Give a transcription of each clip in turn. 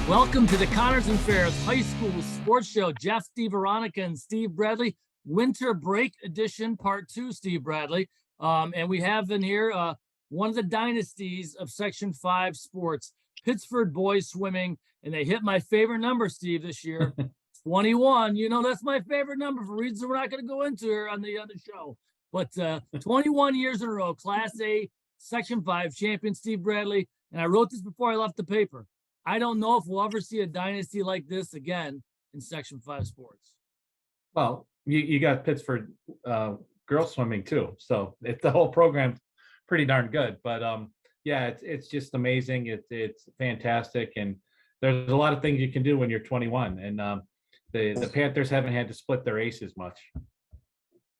Welcome to the Connors and Ferris High School Sports Show. Jeff, DiVeronica and Steve Bradley, Winter Break Edition, Part 2, Steve Bradley. And we have in here one of the dynasties of Section 5 sports, Pittsford boys swimming, and they hit my favorite number, Steve, this year, 21. You know, that's my favorite number for reasons we're not going to go into here on the other show. But 21 years in a row, Class A, Section 5 champion, Steve Bradley. And I wrote this before I left the paper. I don't know if we'll ever see a dynasty like this again in Section 5 sports. Well, you got Pittsford girls swimming too, so the whole program's pretty darn good. But yeah, it's just amazing. It's fantastic, and there's a lot of things you can do when you're 21. And the Panthers haven't had to split their aces much.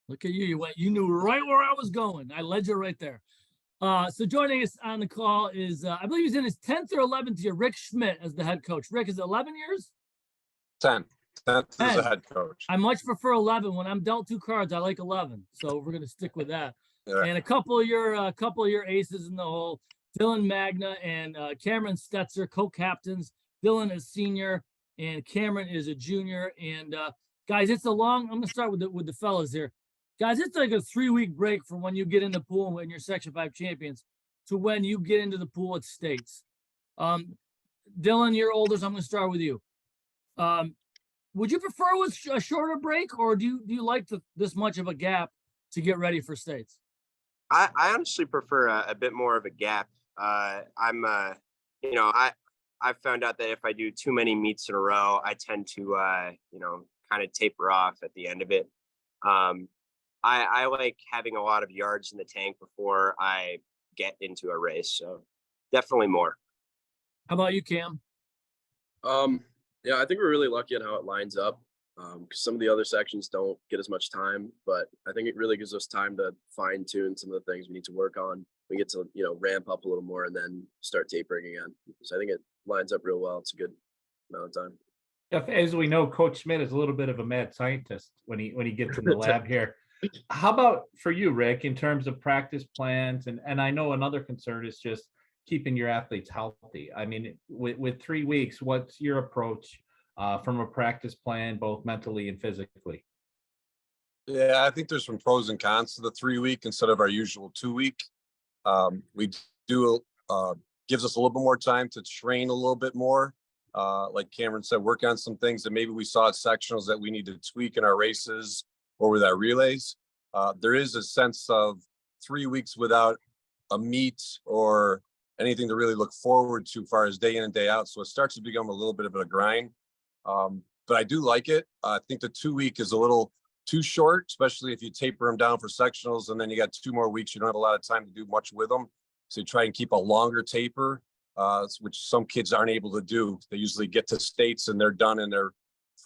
Look at you! You knew right where I was going. I led you right there. So joining us on the call is, I believe he's in his 10th or 11th year, Rick Schmitt as the head coach. Rick, is it 11 years? 10. 10th as a head coach. I much prefer 11. When I'm dealt 2 cards, I like 11. So we're going to stick with that. Yeah. And a couple of your aces in the hole, Dylan, Magda and Cameron Stetzer, co-captains. Dylan is senior and Cameron is a junior. And guys, I'm going to start with the fellas here. Guys, it's like a 3-week break from when you get in the pool when you're Section 5 champions to when you get into the pool at states. Dylan, you're older, so I'm going to start with you. Would you prefer a shorter break, or do you like this much of a gap to get ready for states? I honestly prefer a bit more of a gap. I found out that if I do too many meets in a row, I tend to, kind of taper off at the end of it. I like having a lot of yards in the tank before I get into a race. So definitely more. How about you, Cam? Yeah, I think we're really lucky on how it lines up. Because some of the other sections don't get as much time, but I think it really gives us time to fine tune some of the things we need to work on. We get to, ramp up a little more and then start tapering again. So I think it lines up real well. It's a good amount of time. As we know, Coach Schmitt is a little bit of a mad scientist when he gets in the lab here. How about for you, Rick, in terms of practice plans? And I know another concern is just keeping your athletes healthy. I mean, with 3 weeks, what's your approach from a practice plan, both mentally and physically? Yeah, I think there's some pros and cons to the 3-week instead of our usual 2-week. We do gives us a little bit more time to train a little bit more. Like Cameron said, work on some things that maybe we saw at sectionals that we need to tweak in our races or with our relays. There is a sense of 3 weeks without a meet or anything to really look forward to as far as day in and day out. So it starts to become a little bit of a grind. But I do like it. I think the 2-week is a little too short, especially if you taper them down for sectionals and then you got 2 more weeks. You don't have a lot of time to do much with them. So you try and keep a longer taper, which some kids aren't able to do. They usually get to states and they're done in their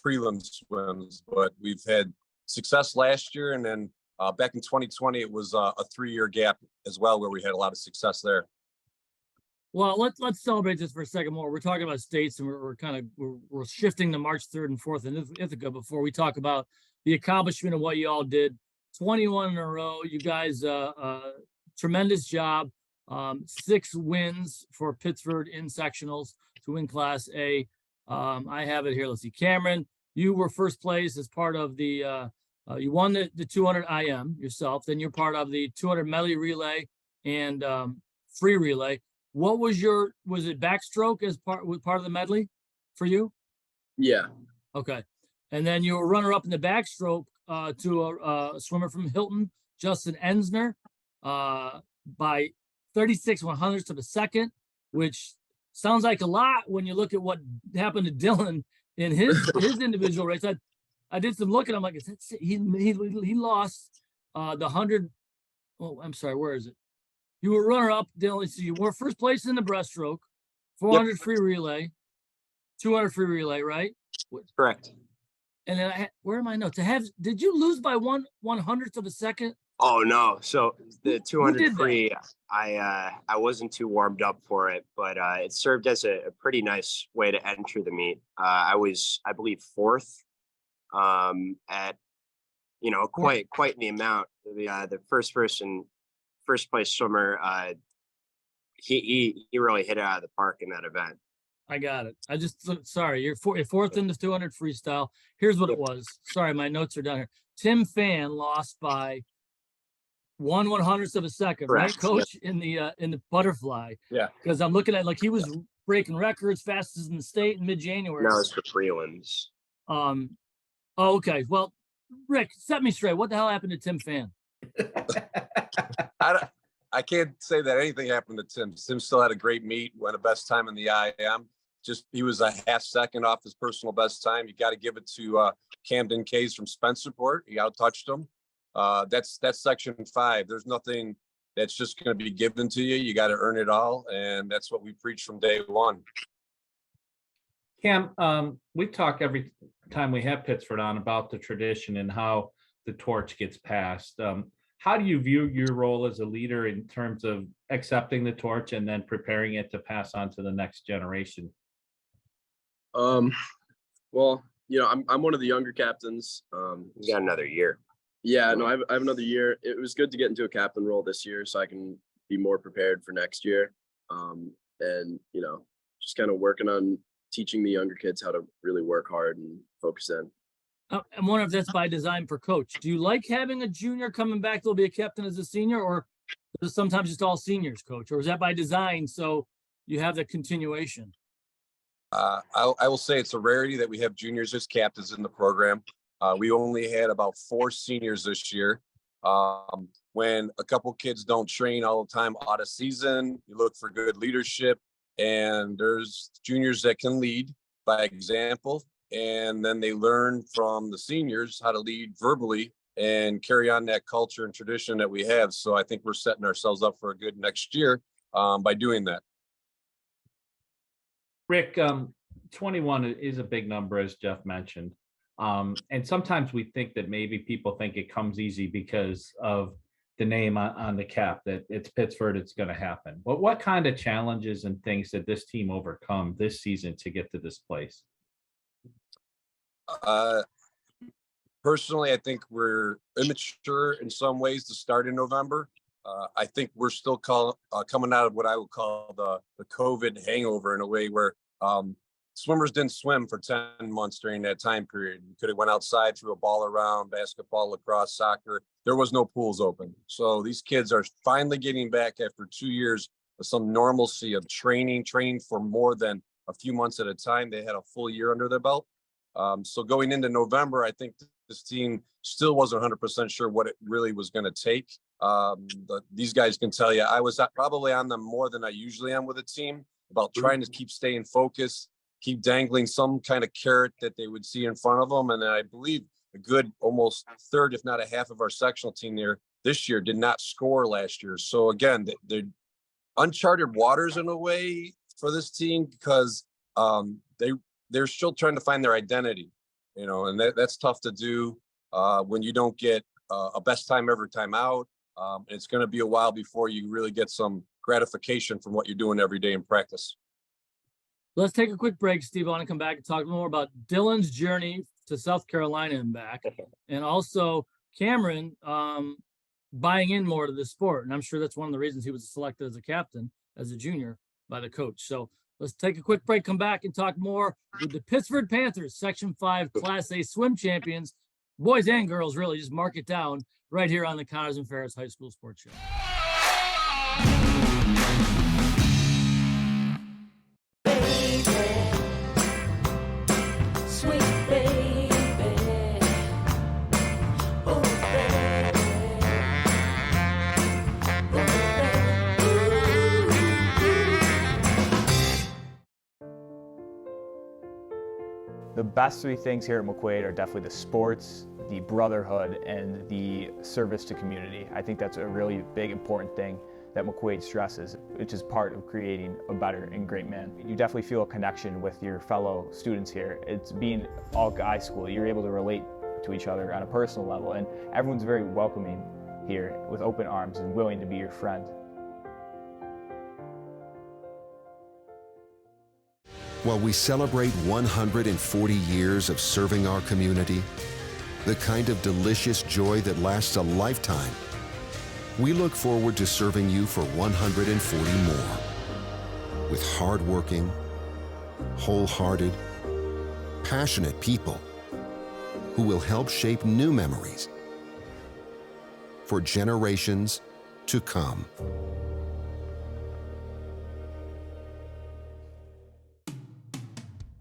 prelim swims. But we've had success last year. And then back in 2020, it was a 3-year gap as well, where we had a lot of success there. Well, let's celebrate this for a second more. We're talking about states, and we're shifting to March 3rd and 4th in Ithaca before we talk about the accomplishment of what you all did. 21 in a row. You guys, tremendous job. 6 wins for Pittsford in sectionals to win Class A. I have it here. Let's see. Cameron, you were first place as part of the. You won the 200 IM yourself. Then you're part of the 200 medley relay and free relay. What was it backstroke as part of the medley for you? Yeah. Okay. And then you were runner up in the backstroke to a swimmer from Hilton, Justin Ensner, by 36/100ths of a second, which sounds like a lot when you look at what happened to Dylan in his individual race. I did some looking. I'm like, he lost the 100. Oh, I'm sorry. Where is it? You were runner up, Dylan. So you were first place in the breaststroke, 400 free relay, 200 free relay, right? Correct. And then where are my notes? Did you lose by 1/100th of a second? Oh no. So the 200 free, I wasn't too warmed up for it, but it served as a pretty nice way to enter the meet. I was, I believe, 4th at quite the amount. The first place swimmer, he really hit it out of the park in that event. I got it. I just, sorry, you're fourth in the 200 freestyle. Here's what it was. Sorry, my notes are down here. Tim Fan lost by 1/100th of a second, right, Correct, Coach? In the butterfly. Yeah. Because I'm looking at, like, he was breaking records, fastest in the state in mid-January. Now it's for prelims. Oh, okay. Well, Rick, set me straight. What the hell happened to Tim Fan? I can't say that anything happened to Tim. Tim still had a great meet, won the best time in the IM. Just he was a half second off his personal best time. You got to give it to Camden Case from Spencerport. He out-touched him. That's section 5. There's nothing that's just going to be given to you. You got to earn it all, and that's what we preach from day one. Cam, we talk every time we have Pittsford on about the tradition and how the torch gets passed. How do you view your role as a leader in terms of accepting the torch and then preparing it to pass on to the next generation? Well, I'm one of the younger captains. You got another year. Yeah, no, I have another year. It was good to get into a captain role this year so I can be more prepared for next year. And just kind of working on teaching the younger kids how to really work hard and focus in. I'm wondering if that's by design for Coach. Do you like having a junior coming back that'll be a captain as a senior, or is it sometimes just all seniors, Coach? Or is that by design so you have the continuation? I will say it's a rarity that we have juniors as captains in the program. We only had about 4 seniors this year. When a couple kids don't train all the time out of season, you look for good leadership, and there's juniors that can lead by example. And then they learn from the seniors how to lead verbally and carry on that culture and tradition that we have. So I think we're setting ourselves up for a good next year by doing that. Rick, 21 is a big number, as Jeff mentioned. And sometimes we think that maybe people think it comes easy because of the name on the cap, that it's Pittsford, it's going to happen. But what kind of challenges and things did this team overcome this season to get to this place? Personally, I think we're immature in some ways to start in November. I think we're still coming out of what I would call the COVID hangover in a way where swimmers didn't swim for 10 months during that time period. You could have went outside, threw a ball around, basketball, lacrosse, soccer. There was no pools open. So these kids are finally getting back after 2 years of some normalcy of training for more than a few months at a time. They had a full year under their belt. So going into November, I think this team still wasn't 100% sure what it really was going to take. These guys can tell you, I was probably on them more than I usually am with a team about trying to keep staying focused, keep dangling some kind of carrot that they would see in front of them. And I believe a good almost third, if not a half of our sectional team there this year did not score last year. So again, they're uncharted waters in a way for this team because they're still trying to find their identity, and that's tough to do when you don't get a best time every time out. It's going to be a while before you really get some gratification from what you're doing every day in practice. Let's take a quick break, Steve. I want to come back and talk more about Dylan's journey to South Carolina and back, and also Cameron buying in more to the sport. And I'm sure that's one of the reasons he was selected as a captain, as a junior, by the coach. So let's take a quick break, come back and talk more with the Pittsford Panthers, Section 5 Class A swim champions, boys and girls, really. Just mark it down right here on the Connors and Ferris High School Sports Show. The best 3 things here at McQuaid are definitely the sports, the brotherhood, and the service to community. I think that's a really big, important thing that McQuaid stresses, which is part of creating a better and great man. You definitely feel a connection with your fellow students here. It's being all guy school. You're able to relate to each other on a personal level, and everyone's very welcoming here with open arms and willing to be your friend. While we celebrate 140 years of serving our community, the kind of delicious joy that lasts a lifetime, we look forward to serving you for 140 more. With hardworking, wholehearted, passionate people who will help shape new memories for generations to come.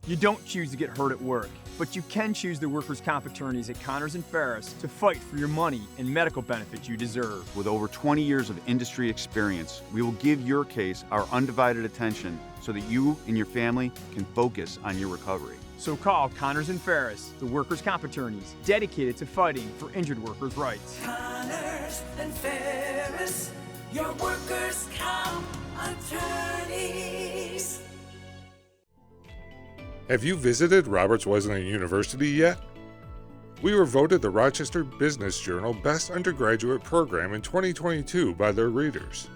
You don't choose to get hurt at work, but you can choose the workers' comp attorneys at Connors and Ferris to fight for your money and medical benefits you deserve. With over 20 years of industry experience, we will give your case our undivided attention so that you and your family can focus on your recovery. So call Connors and Ferris, the workers' comp attorneys dedicated to fighting for injured workers' rights. Connors and Ferris, your workers' comp attorneys. Have you visited Roberts Wesleyan University yet? We were voted the Rochester Business Journal Best Undergraduate Program in 2022 by their readers.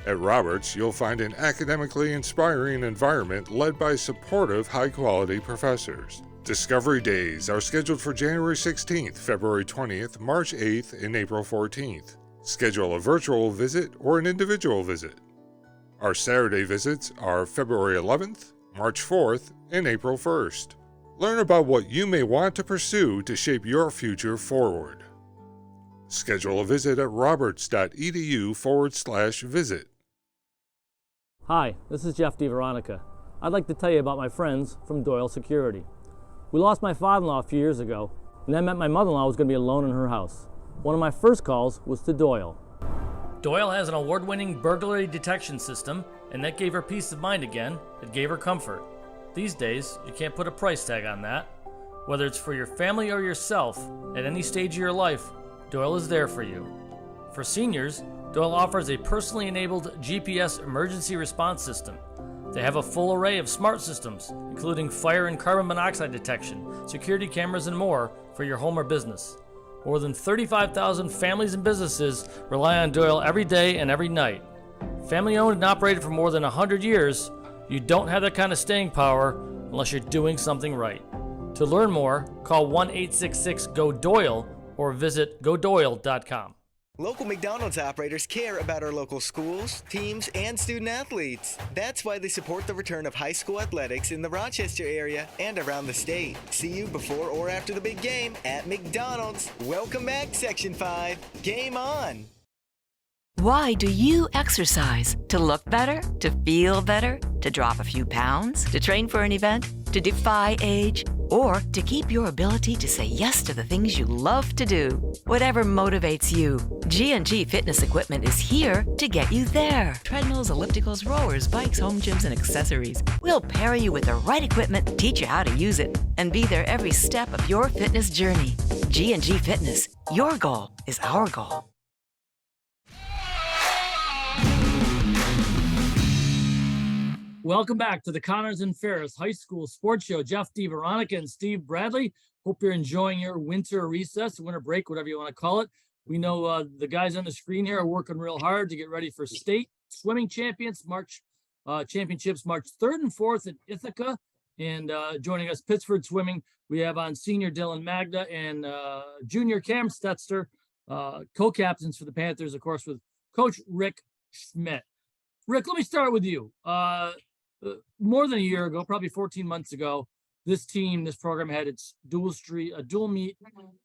At Roberts, you'll find an academically inspiring environment led by supportive, high-quality professors. Discovery Days are scheduled for January 16th, February 20th, March 8th, and April 14th. Schedule a virtual visit or an individual visit. Our Saturday visits are February 11th, March 4th, and April 1st. Learn about what you may want to pursue to shape your future forward. Schedule a visit at roberts.edu/visit. Hi, this is Jeff DiVeronica. I'd like to tell you about my friends from Doyle Security. We lost my father-in-law a few years ago, and that meant my mother-in-law was going to be alone in her house. One of my first calls was to Doyle. Doyle has an award-winning burglary detection system, and that gave her peace of mind again. It gave her comfort. These days, you can't put a price tag on that. Whether it's for your family or yourself, at any stage of your life, Doyle is there for you. For seniors, Doyle offers a personally enabled GPS emergency response system. They have a full array of smart systems, including fire and carbon monoxide detection, security cameras, and more for your home or business. More than 35,000 families and businesses rely on Doyle every day and every night. Family owned and operated for more than 100 years, you don't have that kind of staying power unless you're doing something right. To learn more, call 1-866-GO-DOYLE or visit godoyle.com. Local McDonald's operators care about our local schools, teams, and student athletes. That's why they support the return of high school athletics in the Rochester area and around the state. See you before or after the big game at McDonald's. Welcome back, Section 5. Game on! Why do you exercise? To look better? To feel better? To drop a few pounds? To train for an event? To defy age? Or to keep your ability to say yes to the things you love to do? Whatever motivates you, G&G Fitness Equipment is here to get you there. Treadmills, ellipticals, rowers, bikes, home gyms, and accessories. We'll pair you with the right equipment, teach you how to use it, and be there every step of your fitness journey. G&G Fitness. Your goal is our goal. Welcome back to the Connors and Ferris High School Sports Show. Jeff DiVeronica and Steve Bradley. Hope you're enjoying your winter recess, winter break, whatever you want to call it. We know the guys on the screen here are working real hard to get ready for state swimming championships March 3rd and 4th in Ithaca. And joining us, Pittsford Swimming, we have on senior Dylan Magda and junior Cameron Stetzer, co-captains for the Panthers, of course, with Coach Rick Schmitt. Rick, let me start with you. More than a year ago, probably 14 months ago, this program had its dual meet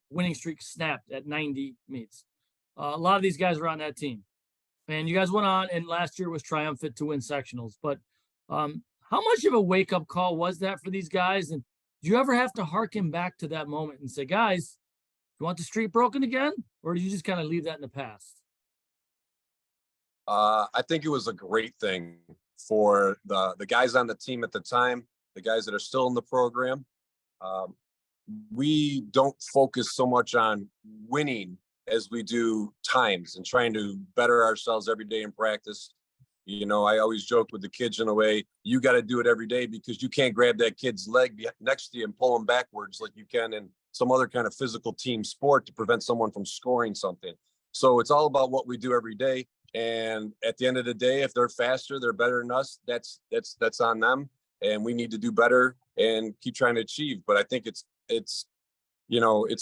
winning streak snapped at 90 meets. A lot of these guys were on that team, and you guys went on, and last year was triumphant to win sectionals. But how much of a wake-up call was that for these guys? And do you ever have to harken back to that moment and say, guys, you want the streak broken again? Or do you just kind of leave that in the past? I think it was a great thing for the guys on the team at the time, the guys that are still in the program. We don't focus so much on winning as we do times and trying to better ourselves every day in practice. You know, I always joke with the kids in a way, you got to do it every day because you can't grab that kid's leg next to you and pull them backwards like you can in some other kind of physical team sport to prevent someone from scoring something. So it's all about what we do every day. And at the end of the day, if they're faster, they're better than us. That's on them. And we need to do better and keep trying to achieve. But I think it's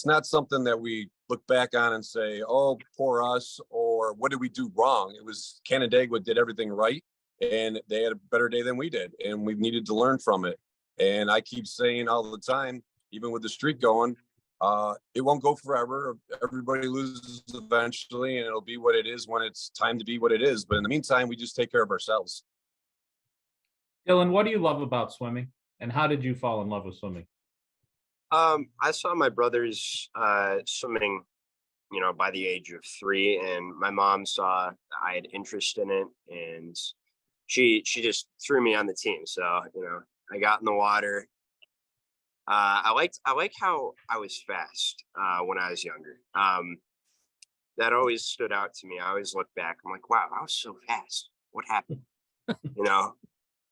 not something that we look back on and say, oh, poor us, or what did we do wrong? It was Canandaigua did everything right. and they had a better day than we did, and we needed to learn from it. And I keep saying all the time, even with the streak going, it won't go forever. Everybody loses eventually, and it'll be what it is when it's time to be what it is. But in the meantime, we just take care of ourselves. Dylan, what do you love about swimming, and how did you fall in love with swimming? I saw my brothers swimming, by the age of 3, and my mom saw I had interest in it, and she just threw me on the team. So, I got in the water. I like how I was fast when I was younger. That always stood out to me. I always look back. I'm like, wow, I was so fast. What happened?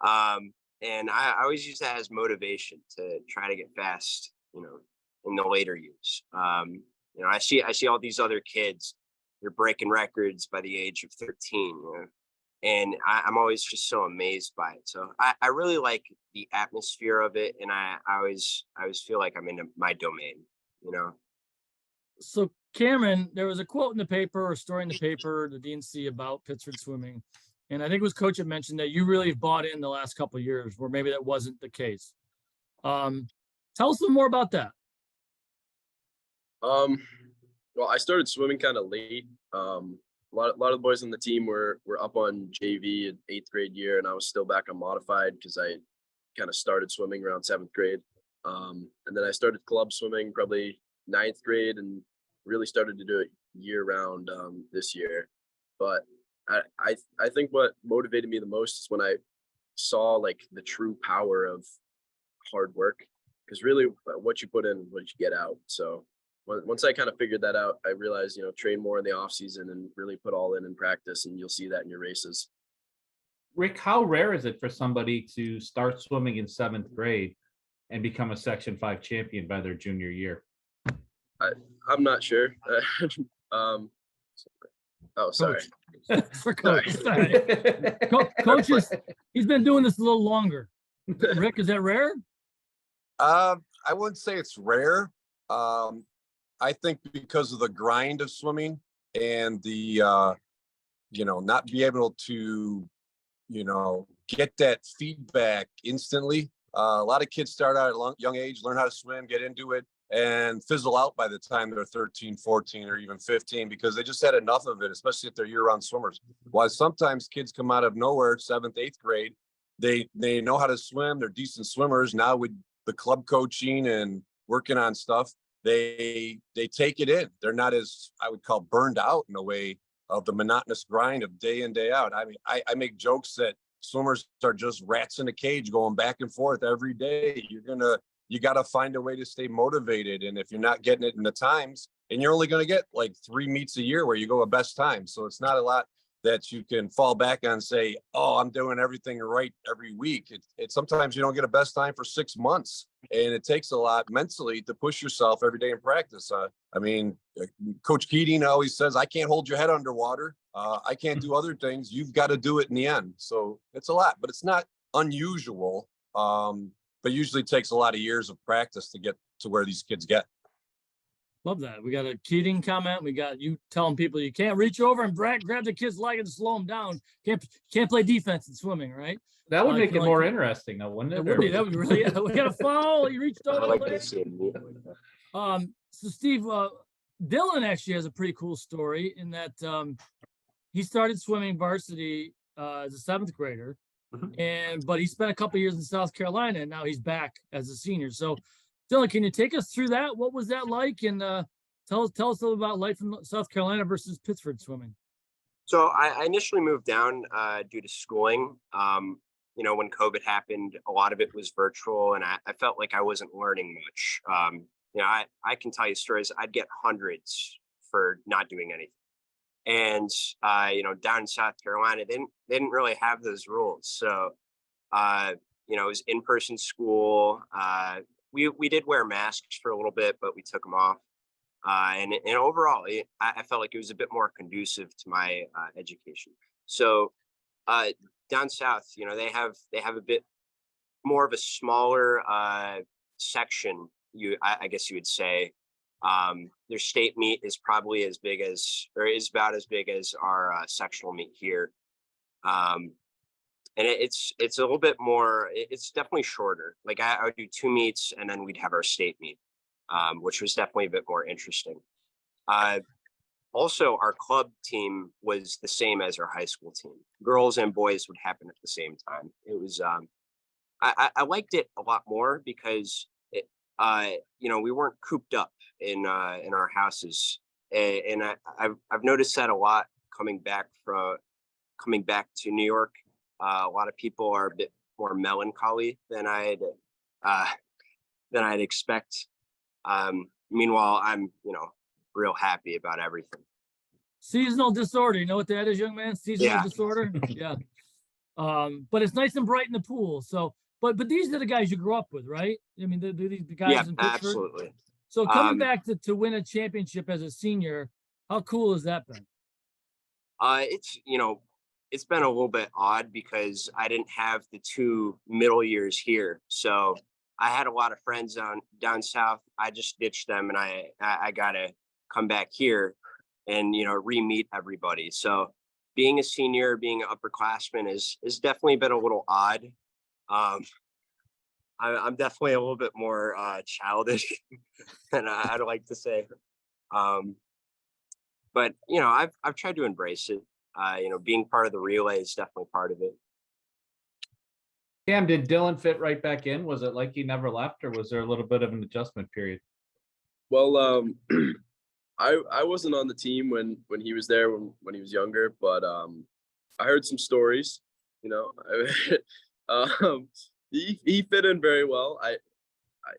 And I always use that as motivation to try to get fast, in the later years. I see all these other kids, they're breaking records by the age of 13, and I'm always just so amazed by it. So I really like the atmosphere of it, and I always feel like I'm in my domain, So Cameron, there was a quote in the paper or story in the paper, the DNC, about Pittsford swimming. And I think it was Coach that mentioned that you really bought in the last couple of years where maybe that wasn't the case. Tell us a little more about that. Well, I started swimming kind of late. A lot of the boys on the team were up on JV in 8th grade year, and I was still back on modified because I kind of started swimming around 7th grade. And then I started club swimming probably 9th grade and really started to do it year round this year. But I think what motivated me the most is when I saw like the true power of hard work, because really what you put in is what you get out. So once I kind of figured that out, I realized, train more in the off season and really put all in practice, and you'll see that in your races. Rick, how rare is it for somebody to start swimming in 7th grade and become a Section 5 champion by their junior year? I'm not sure. Sorry. For Coach. Sorry. Coach he's been doing this a little longer. Rick, is that rare? I wouldn't say it's rare. I think because of the grind of swimming and the, not be able to, get that feedback instantly. A lot of kids start out at a young age, learn how to swim, get into it, and fizzle out by the time they're 13, 14, or even 15, because they just had enough of it, especially if they're year-round swimmers. While sometimes kids come out of nowhere, 7th, 8th grade, they know how to swim, they're decent swimmers. Now with the club coaching and working on stuff, they take it in. They're not as, I would call, burned out in a way of the monotonous grind of day in, day out. I mean, I make jokes that swimmers are just rats in a cage going back and forth every day. You got to find a way to stay motivated. And if you're not getting it in the times, and you're only going to get like 3 meets a year where you go a best time. So it's not a lot that you can fall back on and say, oh, I'm doing everything right every week. It's sometimes you don't get a best time for 6 months, and it takes a lot mentally to push yourself every day in practice. Coach Keating always says, I can't hold your head underwater. I can't do other things. You've got to do it in the end. So it's a lot, but it's not unusual. But usually it takes a lot of years of practice to get to where these kids get. Love that. We got a Keating comment. We got you telling people you can't reach over and grab the kid's leg and slow them down. Can't play defense in swimming, right? That would make it more interesting, though, wouldn't it? That would really. We got a foul. He reached over. I like to see it. So Steve, Dylan actually has a pretty cool story in that he started swimming varsity as a 7th grader, but he spent a couple years in South Carolina, and now he's back as a senior. So Dylan, can you take us through that? What was that like? And tell us a little about life in South Carolina versus Pittsford swimming. So I initially moved down due to schooling. When COVID happened, a lot of it was virtual, and I felt like I wasn't learning much. I can tell you stories. I'd get hundreds for not doing anything. And, down in South Carolina, they didn't really have those rules. So, it was in-person school. We did wear masks for a little bit, but we took them off. And overall, I felt like it was a bit more conducive to my education. So down south, they have a bit more of a smaller section. I guess you would say. Their state meet is probably is about as big as our sectional meet here. it's a little bit more. It's definitely shorter. Like I would do 2 meets, and then we'd have our state meet, which was definitely a bit more interesting. Also, our club team was the same as our high school team. Girls and boys would happen at the same time. It was I liked it a lot more because it, we weren't cooped up in our houses, and I've noticed that a lot coming back to New York. A lot of people are a bit more melancholy than I'd expect. Meanwhile, I'm real happy about everything. Seasonal disorder. You know what that is, young man? Seasonal disorder. Yeah. But it's nice and bright in the pool. So, but these are the guys you grew up with, right? I mean, the guys in Pittsford. Absolutely. So coming back to win a championship as a senior, how cool has that been? It's been a little bit odd because I didn't have the 2 middle years here. So I had a lot of friends down south. I just ditched them, and I gotta come back here and re-meet everybody. So being a senior, being an upperclassman is definitely been a little odd. I'm definitely a little bit more childish than I'd like to say. But I've tried to embrace it. Being part of the relay is definitely part of it. Cam, did Dylan fit right back in? Was it like he never left, or was there a little bit of an adjustment period? Well, I wasn't on the team when he was there when he was younger, but I heard some stories. He fit in very well. It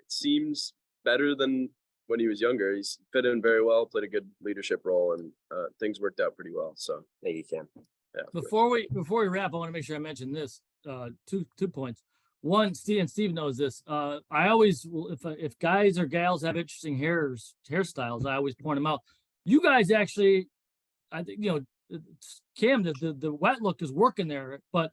seems better than when he was younger. He's fit in very well, played a good leadership role, and things worked out pretty well. So thank you, Cam. Yeah. Before we wrap, I want to make sure I mention this. 2 points. One, Steve knows this. I always, if guys or gals have interesting hairstyles, I always point them out. You guys actually, I think Cam, the wet look is working there, but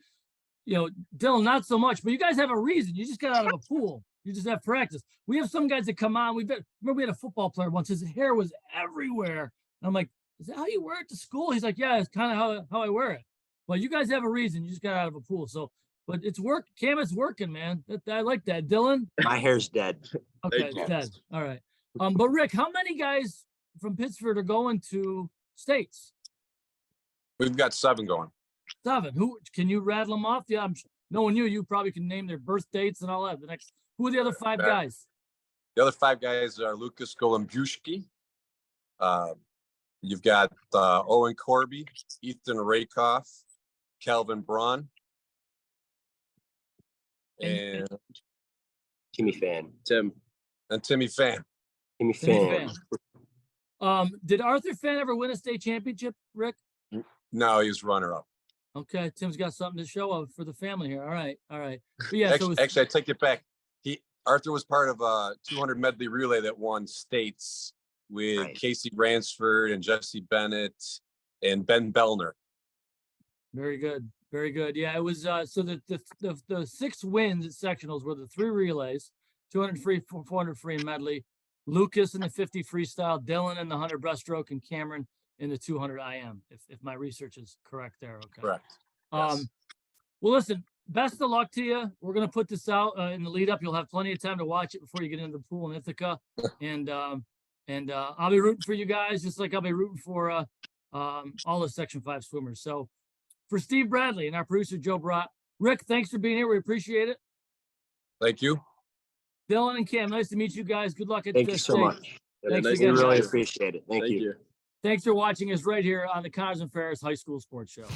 Dylan not so much. But you guys have a reason. You just got out of a pool. You just have practice. We have some guys that come on. Remember we had a football player once. His hair was everywhere. And I'm like, is that how you wear it to school? He's like, yeah, it's kind of how I wear it. But you guys have a reason. You just got out of a pool. So, but it's work. Cam, it's working, man. I like that. Dylan? My hair's dead. Okay, it's dead. All right. But Rick, how many guys from Pittsford are going to states? We've got 7 going. 7. Who can you rattle them off? Yeah, knowing you probably can name their birth dates and all that. Who are the other 5 guys? The other 5 guys are Lucas Golembushki. You've got Owen Corby, Ethan Rakoff, Calvin Braun, and Timmy Fan. Timmy Fan. Timmy Fan. Did Arthur Fan ever win a state championship, Rick? No, he was runner-up. Okay, Tim's got something to show up for the family here. All right. But yeah, actually, I take it back. Arthur was part of a 200 medley relay that won states with Casey Ransford and Jesse Bennett and Ben Bellner. Very good. Yeah, it was so the 6 wins at sectionals were the 3 relays, 200 free, 400 free in medley, Lucas in the 50 freestyle, Dylan in the 100 breaststroke, and Cameron in the 200 IM. If my research is correct there. Okay. Correct. Yes. Well, listen, best of luck to you. We're going to put this out in the lead up. You'll have plenty of time to watch it before you get into the pool in Ithaca. And I'll be rooting for you guys, just like I'll be rooting for all the Section 5 swimmers. So for Steve Bradley and our producer, Joe Brott, Rick, thanks for being here. We appreciate it. Thank you. Dylan and Cam, nice to meet you guys. Good luck at Thank you so much. Thanks nice again. We really appreciate it. Thank you. Thanks for watching us right here on the Connors and Ferris High School Sports Show.